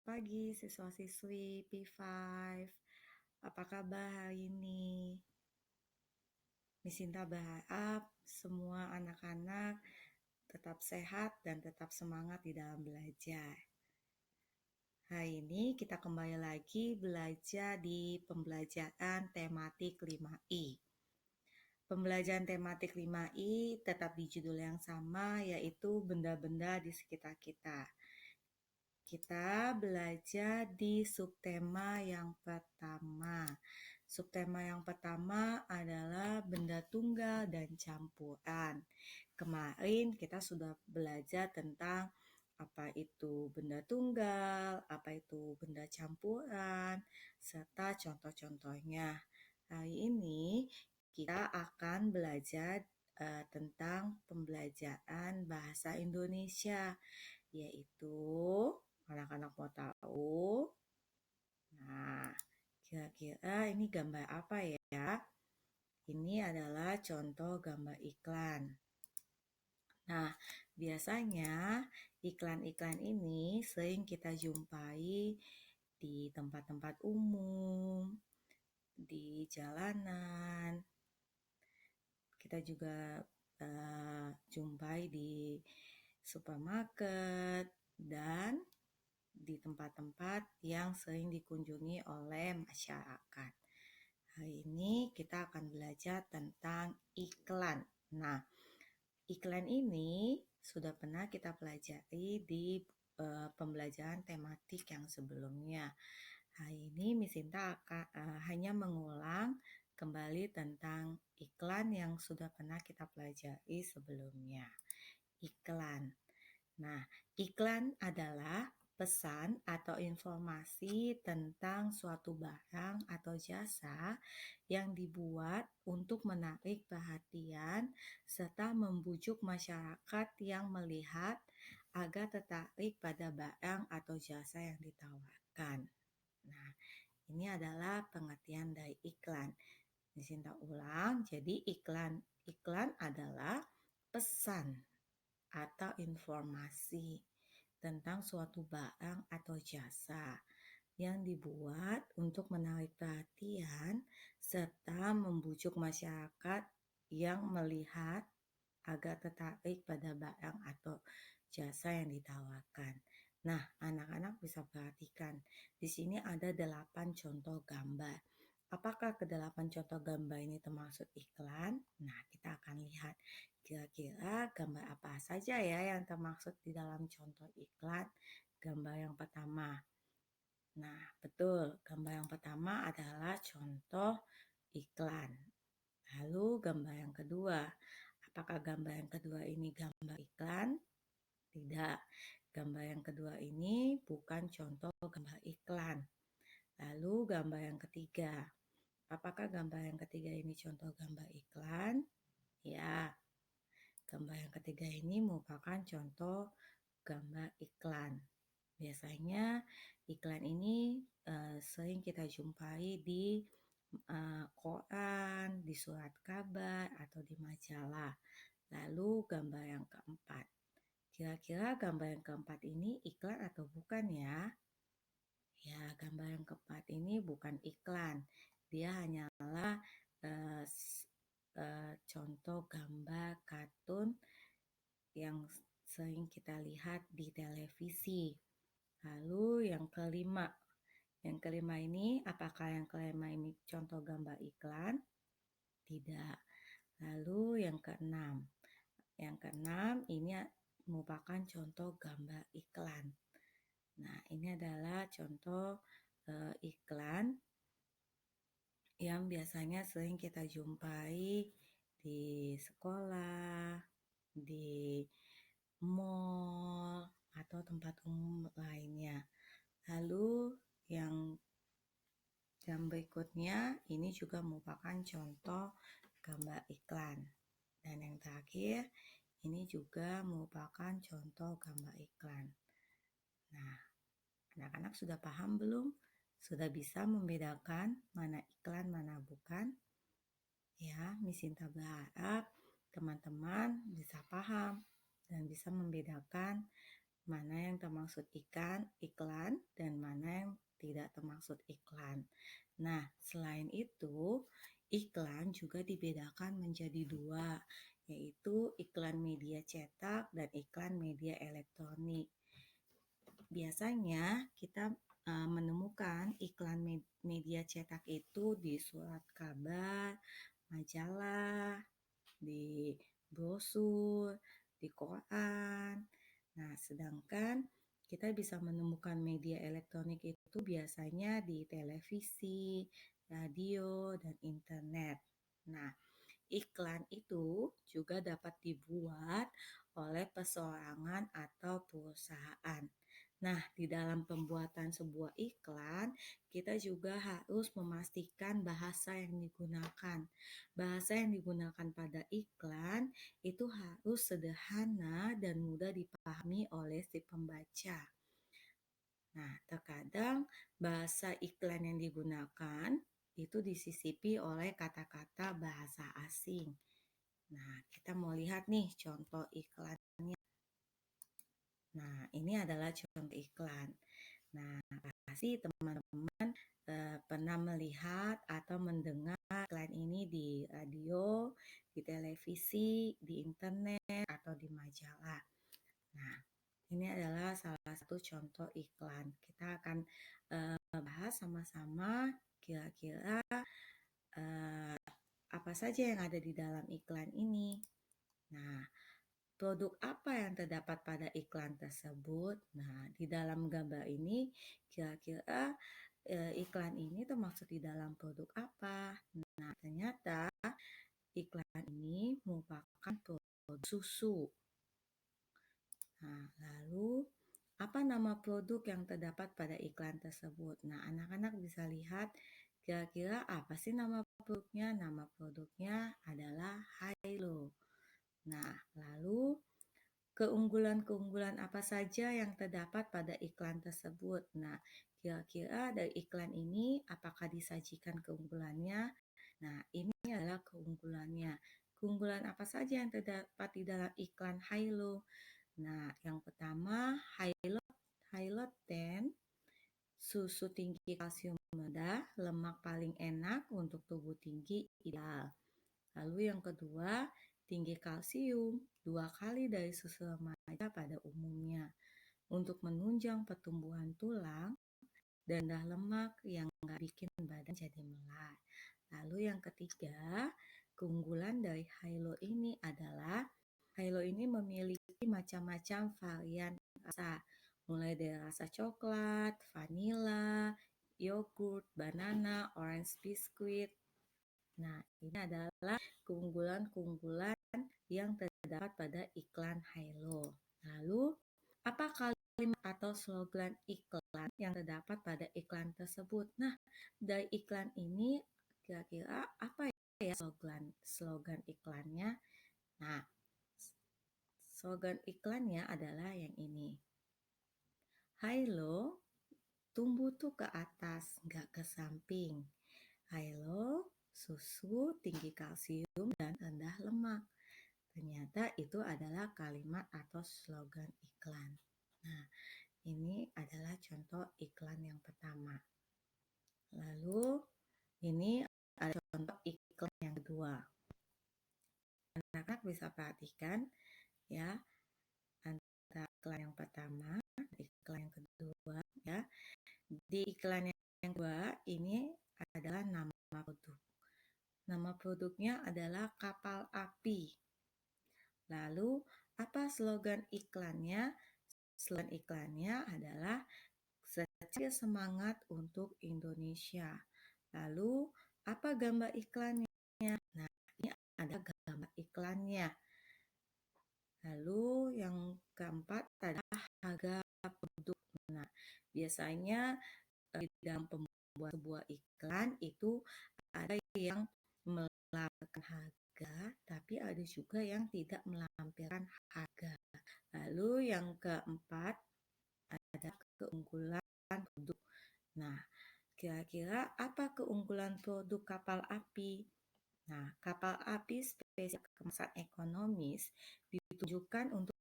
pagi siswa-siswi P5. Apa kabar hari ini? Miss Sinta berharap semua anak-anak tetap sehat dan tetap semangat di dalam belajar. Hari ini kita kembali lagi belajar di pembelajaran tematik 5I. Pembelajaran tematik 5I tetap di judul yang sama, yaitu benda-benda di sekitar kita. Kita belajar di subtema yang pertama. Subtema yang pertama adalah benda tunggal dan campuran. Kemarin kita sudah belajar tentang apa itu benda tunggal, apa itu benda campuran, serta contoh-contohnya. Hari ini kita akan belajar tentang pembelajaran bahasa Indonesia, yaitu anak-anak mau tahu? Nah, kira-kira ini gambar apa ya? Ini adalah contoh gambar iklan. Nah, biasanya iklan-iklan ini sering kita jumpai di tempat-tempat umum, di jalanan. Kita juga jumpai di supermarket dan di tempat-tempat yang sering dikunjungi oleh masyarakat. Hari ini kita akan belajar tentang iklan. Nah, iklan ini sudah pernah kita pelajari di pembelajaran tematik yang sebelumnya. Hari ini Miss Sinta akan hanya mengulang kembali tentang iklan yang sudah pernah kita pelajari sebelumnya. Iklan. Nah, iklan adalah pesan atau informasi tentang suatu barang atau jasa yang dibuat untuk menarik perhatian serta membujuk masyarakat yang melihat agar tertarik pada barang atau jasa yang ditawarkan. Nah, ini adalah pengertian dari iklan. Disinta ulang, jadi iklan adalah pesan atau informasi tentang suatu barang atau jasa yang dibuat untuk menarik perhatian serta membujuk masyarakat yang melihat agar tertarik pada barang atau jasa yang ditawarkan. Nah, anak-anak bisa perhatikan, di sini ada 8 contoh gambar. Apakah ke-8 contoh gambar ini termasuk iklan? Nah, kita akan lihat kira-kira gambar apa saja ya yang termaksud di dalam contoh iklan. Gambar yang pertama. Nah, betul, gambar yang pertama adalah contoh iklan. Lalu gambar yang kedua. Apakah gambar yang kedua ini gambar iklan? Tidak. Gambar yang kedua ini bukan contoh gambar iklan. Lalu gambar yang ketiga. Apakah gambar yang ketiga ini contoh gambar iklan? Ya. Gambar yang ketiga ini merupakan contoh gambar iklan. Biasanya iklan ini sering kita jumpai di koran, di surat kabar, atau di majalah. Lalu gambar yang keempat. Kira-kira gambar yang keempat ini iklan atau bukan ya? Ya, gambar yang keempat ini bukan iklan. Dia hanyalah contoh gambar kartun yang sering kita lihat di televisi. Lalu yang kelima. Yang kelima ini, apakah yang kelima ini contoh gambar iklan? Tidak. Lalu yang keenam. Yang keenam ini merupakan contoh gambar iklan. Nah, ini adalah contoh iklan yang biasanya sering kita jumpai di sekolah, di mall, atau tempat umum lainnya. Lalu yang berikutnya ini juga merupakan contoh gambar iklan. Dan yang terakhir ini juga merupakan contoh gambar iklan. Nah, anak-anak sudah paham belum? Sudah bisa membedakan mana iklan, mana bukan? Ya, Miss Sinta berharap teman-teman bisa paham dan bisa membedakan mana yang termaksud iklan dan mana yang tidak termaksud iklan. Nah, selain itu, iklan juga dibedakan menjadi dua, yaitu iklan media cetak dan iklan media elektronik. Biasanya kita menemukan iklan media cetak itu di surat kabar, majalah, di brosur, di koran. Nah, sedangkan kita bisa menemukan media elektronik itu biasanya di televisi, radio, dan internet. Nah, iklan itu juga dapat dibuat oleh perorangan atau perusahaan. Nah, di dalam pembuatan sebuah iklan, kita juga harus memastikan bahasa yang digunakan. Bahasa yang digunakan pada iklan itu harus sederhana dan mudah dipahami oleh si pembaca. Nah, terkadang bahasa iklan yang digunakan itu disisipi oleh kata-kata bahasa asing. Nah, kita mau lihat nih contoh iklannya. Nah, ini adalah contoh iklan. Nah, pasti teman-teman pernah melihat atau mendengar iklan ini di radio, di televisi, di internet, atau di majalah. Nah, ini adalah salah satu contoh iklan. Kita akan bahas sama-sama kira-kira apa saja yang ada di dalam iklan ini. Nah, produk apa yang terdapat pada iklan tersebut? Nah, di dalam gambar ini kira-kira iklan ini termasuk di dalam produk apa? Nah, ternyata iklan ini merupakan produk susu. Nah, lalu apa nama produk yang terdapat pada iklan tersebut? Nah, anak-anak bisa lihat kira-kira apa sih nama produknya? Nama produknya adalah Hilo. Nah, lalu keunggulan-keunggulan apa saja yang terdapat pada iklan tersebut? Nah, kira-kira dari iklan ini apakah disajikan keunggulannya? Nah, ini adalah keunggulannya. Keunggulan apa saja yang terdapat di dalam iklan Hilo? Nah, yang pertama, Hilo 10, susu tinggi kalsium rendah, lemak paling enak untuk tubuh tinggi ideal. Lalu yang kedua, tinggi kalsium, 2 kali dari susu remaja pada umumnya, untuk menunjang pertumbuhan tulang dan rendah lemak yang nggak bikin badan jadi melar. Lalu yang ketiga, keunggulan dari Hilo ini adalah Hilo ini memiliki macam-macam varian rasa, mulai dari rasa coklat, vanila, yogurt, banana, orange biscuit. Nah, ini adalah keunggulan-keunggulan yang terdapat pada iklan Hilo. Lalu, apa kalimat atau slogan iklan yang terdapat pada iklan tersebut? Nah, dari iklan ini kira-kira apa ya slogan iklannya? Nah, slogan iklannya adalah yang ini. Hilo, tumbuh tuh ke atas, nggak ke samping. Hilo, susu tinggi kalsium dan rendah lemak. Ternyata itu adalah kalimat atau slogan iklan. Nah, ini adalah contoh iklan yang pertama. Lalu, ini ada contoh iklan yang kedua. Anak-anak bisa perhatikan ya, antara iklan yang pertama dan iklan yang kedua ya. Di iklan yang kedua ini adalah nama produk. Nama produknya adalah kapal api. Lalu apa slogan iklannya? Slogan iklannya adalah secari semangat untuk Indonesia. Lalu apa gambar iklannya? Nah, ini ada gambar iklannya. Lalu yang keempat adalah harga produk. Nah, biasanya di dalam pembuat sebuah iklan itu ada yang melampirkan harga, tapi ada juga yang tidak melampirkan harga. Lalu yang keempat ada keunggulan produk. Nah, kira-kira apa keunggulan produk kapal api? Nah, kapal api spesial kemasan ekonomis ditujukan untuk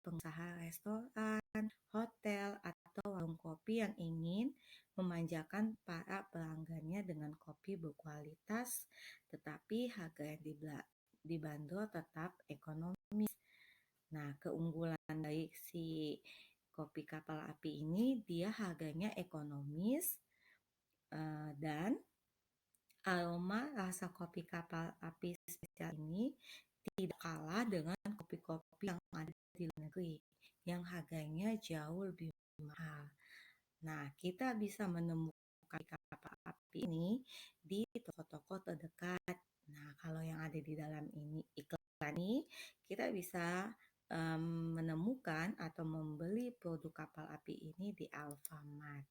pengusaha restoran, hotel, atau warung kopi yang ingin memanjakan para pelanggannya dengan kopi berkualitas, tetapi harga yang dibanderol tetap ekonomis. Nah, keunggulan dari si kopi kapal api ini, dia harganya ekonomis, dan aroma rasa kopi kapal api spesial ini tidak kalah dengan kopi-kopi yang ada di luar negeri yang harganya jauh lebih mahal. Nah, kita bisa menemukan kapal api ini di toko-toko terdekat. Nah, kalau yang ada di dalam ini iklan ini, kita bisa menemukan atau membeli produk kapal api ini di Alfamart.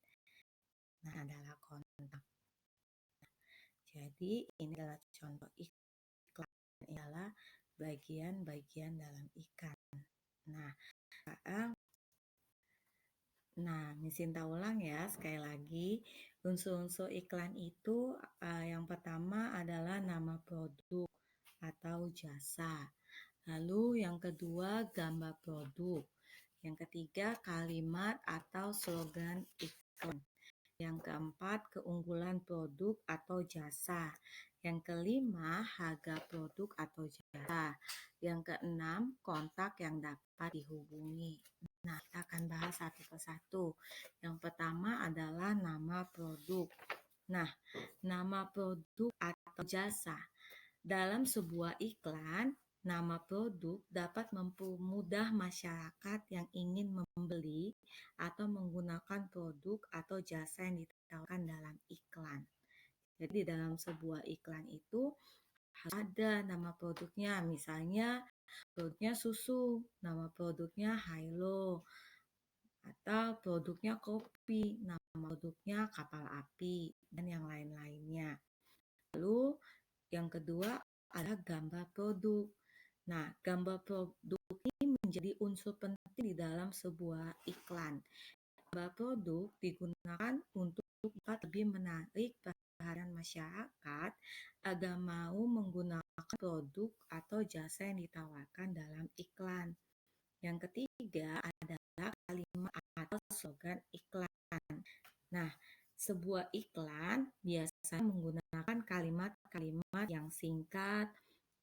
Nah, adalah kontak. Jadi, ini adalah contoh iklan, ialah bagian-bagian dalam ikan. Nah, sekarang Sinta ulang ya sekali lagi. Unsur-unsur iklan itu yang pertama adalah nama produk atau jasa. Lalu yang kedua gambar produk. Yang ketiga kalimat atau slogan iklan. Yang keempat keunggulan produk atau jasa. Yang kelima harga produk atau jasa. Yang keenam kontak yang dapat dihubungi. Nah, kita akan bahas satu persatu. Yang pertama adalah nama produk. Nah, nama produk atau jasa. Dalam sebuah iklan, nama produk dapat mempermudah masyarakat yang ingin membeli atau menggunakan produk atau jasa yang ditawarkan dalam iklan. Jadi dalam sebuah iklan itu harus ada nama produknya. Misalnya produknya susu, nama produknya Hilo, atau produknya kopi, nama produknya kapal api, dan yang lain-lainnya. Lalu yang kedua adalah gambar produk. Nah, gambar produk ini menjadi unsur penting di dalam sebuah iklan. Gambar produk digunakan untuk dapat lebih menarik perhatian masyarakat agar mau menggunakan produk atau jasa yang ditawarkan dalam iklan. Yang ketiga adalah kalimat atau slogan iklan. Nah, sebuah iklan biasanya menggunakan kalimat-kalimat yang singkat,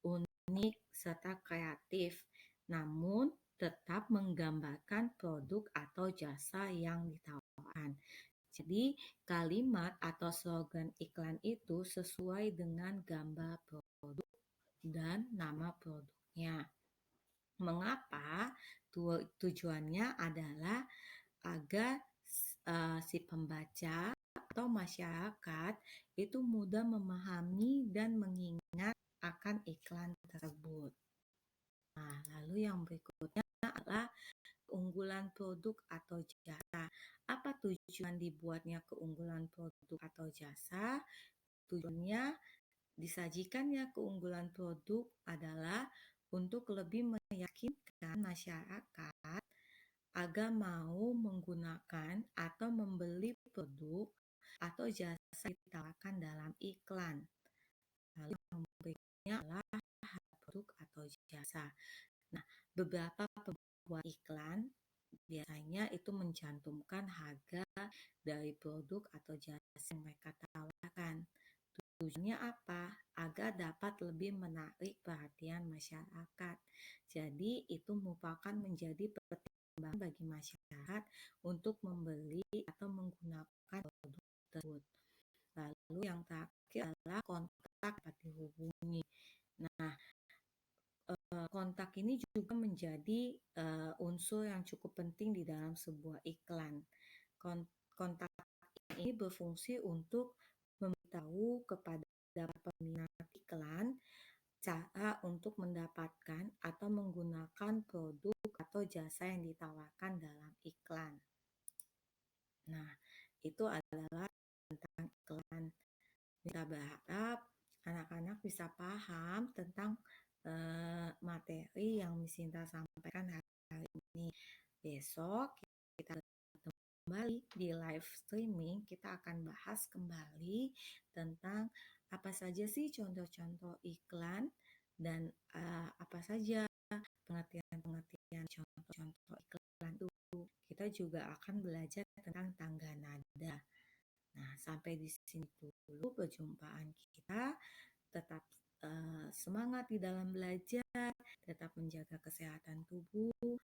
unik, serta kreatif, namun tetap menggambarkan produk atau jasa yang ditawarkan. Jadi, kalimat atau slogan iklan itu sesuai dengan gambar produk dan nama produknya. Mengapa? Tujuannya adalah agar si pembaca atau masyarakat itu mudah memahami dan mengingat akan iklan tersebut. Nah, lalu yang berikutnya adalah keunggulan produk atau jasa. Apa tujuan dibuatnya keunggulan produk atau jasa? Tujuannya disajikannya keunggulan produk adalah untuk lebih meyakinkan masyarakat agar mau menggunakan atau membeli produk atau jasa ditawarkan dalam iklan. Lalu yang berikutnya adalah produk atau jasa. Nah, beberapa pembuat iklan biasanya itu mencantumkan harga dari produk atau jasa yang mereka tawarkan. Tujuannya apa? Agar dapat lebih menarik perhatian masyarakat. Jadi itu merupakan menjadi pertimbangan bagi masyarakat untuk membeli atau menggunakan produk tersebut. Lalu yang terakhir adalah kontak dapat dihubungi. Nah, kontak ini juga menjadi unsur yang cukup penting di dalam sebuah iklan. Kontak ini berfungsi untuk memberitahu kepada peminat iklan cara untuk mendapatkan atau menggunakan produk atau jasa yang ditawarkan dalam iklan. Nah, itu adalah tentang iklan. Kita berharap anak-anak bisa paham tentang materi yang Miss Sinta sampaikan hari ini. Besok kita kembali di live streaming, kita akan bahas kembali tentang apa saja sih contoh-contoh iklan dan apa saja pengertian-pengertian contoh-contoh iklan itu. Kita juga akan belajar tentang tangga nada. Nah, sampai di sini dulu perjumpaan kita. Tetap semangat di dalam belajar, tetap menjaga kesehatan tubuh,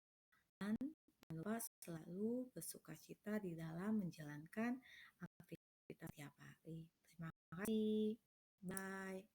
dan jangan lupa selalu bersukacita di dalam menjalankan aktivitas setiap hari. Terima kasih. Bye.